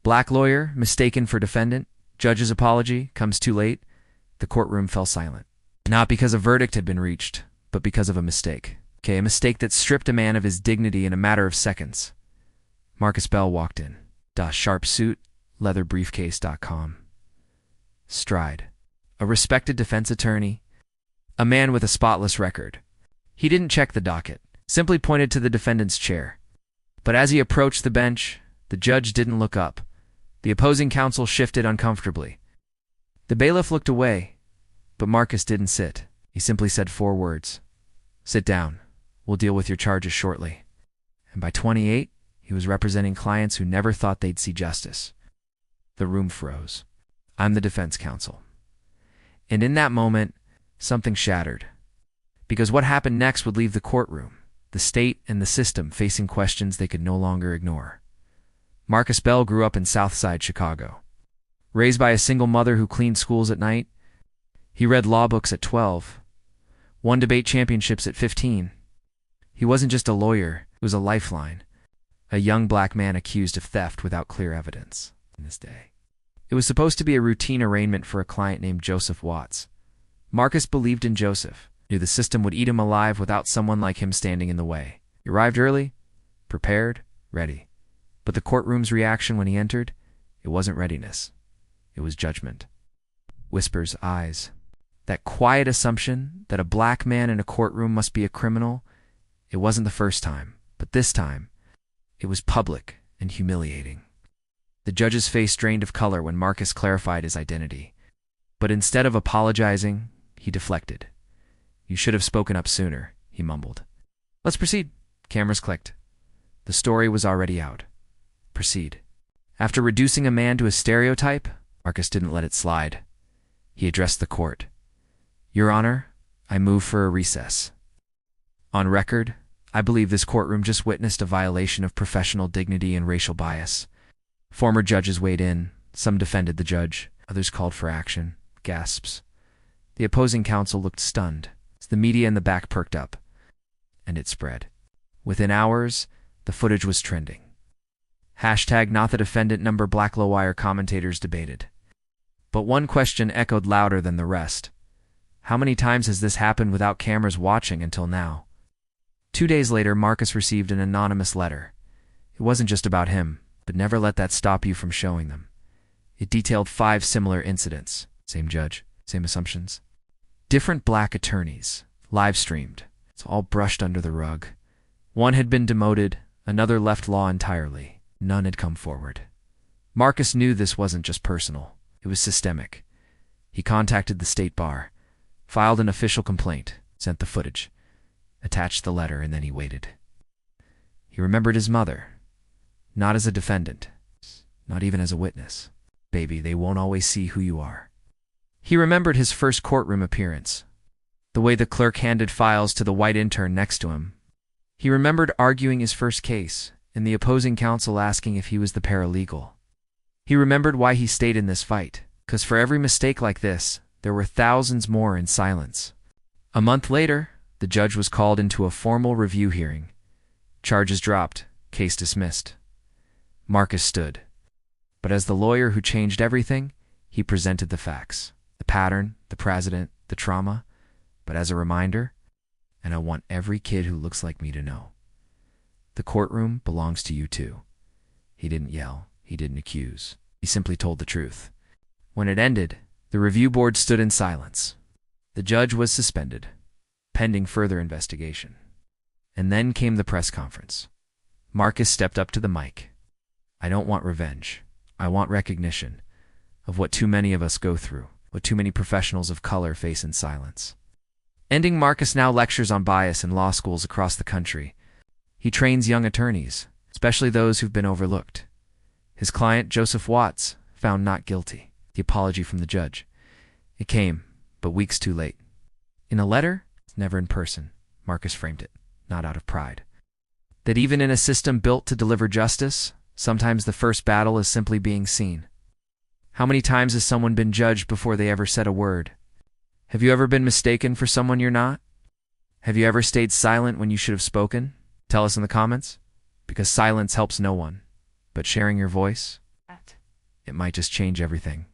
Black lawyer, mistaken for defendant. Judge's apology comes too late. The courtroom fell silent. Not because a verdict had been reached, but because of a mistake. A mistake that stripped a man of his dignity in a matter of seconds. Marcus Bell walked in. Sharp suit, leatherbriefcase.com. Stride. A respected defense attorney. A man with a spotless record. He didn't check the docket, simply pointed to the defendant's chair. But as he approached the bench, the judge didn't look up. The opposing counsel shifted uncomfortably. The bailiff looked away, but Marcus didn't sit. He simply said 4 words. Sit down. We'll deal with your charges shortly. And by 28, he was representing clients who never thought they'd see justice. The room froze. I'm the defense counsel. And in that moment, something shattered. Because what happened next would leave the courtroom, the state, and the system facing questions they could no longer ignore. Marcus Bell grew up in Southside Chicago. Raised by a single mother who cleaned schools at night, he read law books at 12, won debate championships at 15. He wasn't just a lawyer, he was a lifeline, a young black man accused of theft without clear evidence in this day. It was supposed to be a routine arraignment for a client named Joseph Watts. Marcus believed in Joseph, knew the system would eat him alive without someone like him standing in the way. He arrived early, prepared, ready. But the courtroom's reaction when he entered, it wasn't readiness. It was judgment. Whispers, eyes. That quiet assumption that a black man in a courtroom must be a criminal, it wasn't the first time, but this time, it was public and humiliating. The judge's face drained of color when Marcus clarified his identity. But instead of apologizing, he deflected. You should have spoken up sooner, he mumbled. Let's proceed. Cameras clicked. The story was already out. Proceed. After reducing a man to a stereotype, Marcus didn't let it slide. He addressed the court. Your Honor, I move for a recess. On record, I believe this courtroom just witnessed a violation of professional dignity and racial bias. Former judges weighed in. Some defended the judge. Others called for action. Gasps. The opposing counsel looked stunned as the media in the back perked up. And it spread. Within hours, the footage was trending. #NotTheDefendant Black Low Wire commentators debated. But one question echoed louder than the rest. How many times has this happened without cameras watching until now? 2 days later, Marcus received an anonymous letter. It wasn't just about him, but never let that stop you from showing them. It detailed 5 similar incidents. Same judge, same assumptions. Different black attorneys, live-streamed. It's all brushed under the rug. One had been demoted, another left law entirely. None had come forward. Marcus knew this wasn't just personal. It was systemic. He contacted the state bar, filed an official complaint, sent the footage, attached the letter, and then he waited. He remembered his mother, not as a defendant, not even as a witness. Baby, they won't always see who you are. He remembered his first courtroom appearance, the way the clerk handed files to the white intern next to him. He remembered arguing his first case, and the opposing counsel asking if he was the paralegal. He remembered why he stayed in this fight, because for every mistake like this, there were thousands more in silence. A month later, the judge was called into a formal review hearing. Charges dropped, case dismissed. Marcus stood. But as the lawyer who changed everything, he presented the facts. The pattern, the precedent, the trauma. But as a reminder, and I want every kid who looks like me to know, the courtroom belongs to you too. He didn't yell. He didn't accuse. He simply told the truth. When it ended, the review board stood in silence. The judge was suspended, pending further investigation. And then came the press conference. Marcus stepped up to the mic. I don't want revenge. I want recognition of what too many of us go through, what too many professionals of color face in silence. Ending, Marcus now lectures on bias in law schools across the country. He trains young attorneys, especially those who've been overlooked. His client, Joseph Watts, found not guilty. The apology from the judge. It came, but weeks too late. In a letter, never in person, Marcus framed it, not out of pride. That even in a system built to deliver justice, sometimes the first battle is simply being seen. How many times has someone been judged before they ever said a word? Have you ever been mistaken for someone you're not? Have you ever stayed silent when you should have spoken? Tell us in the comments, because silence helps no one, but sharing your voice, It might just change everything.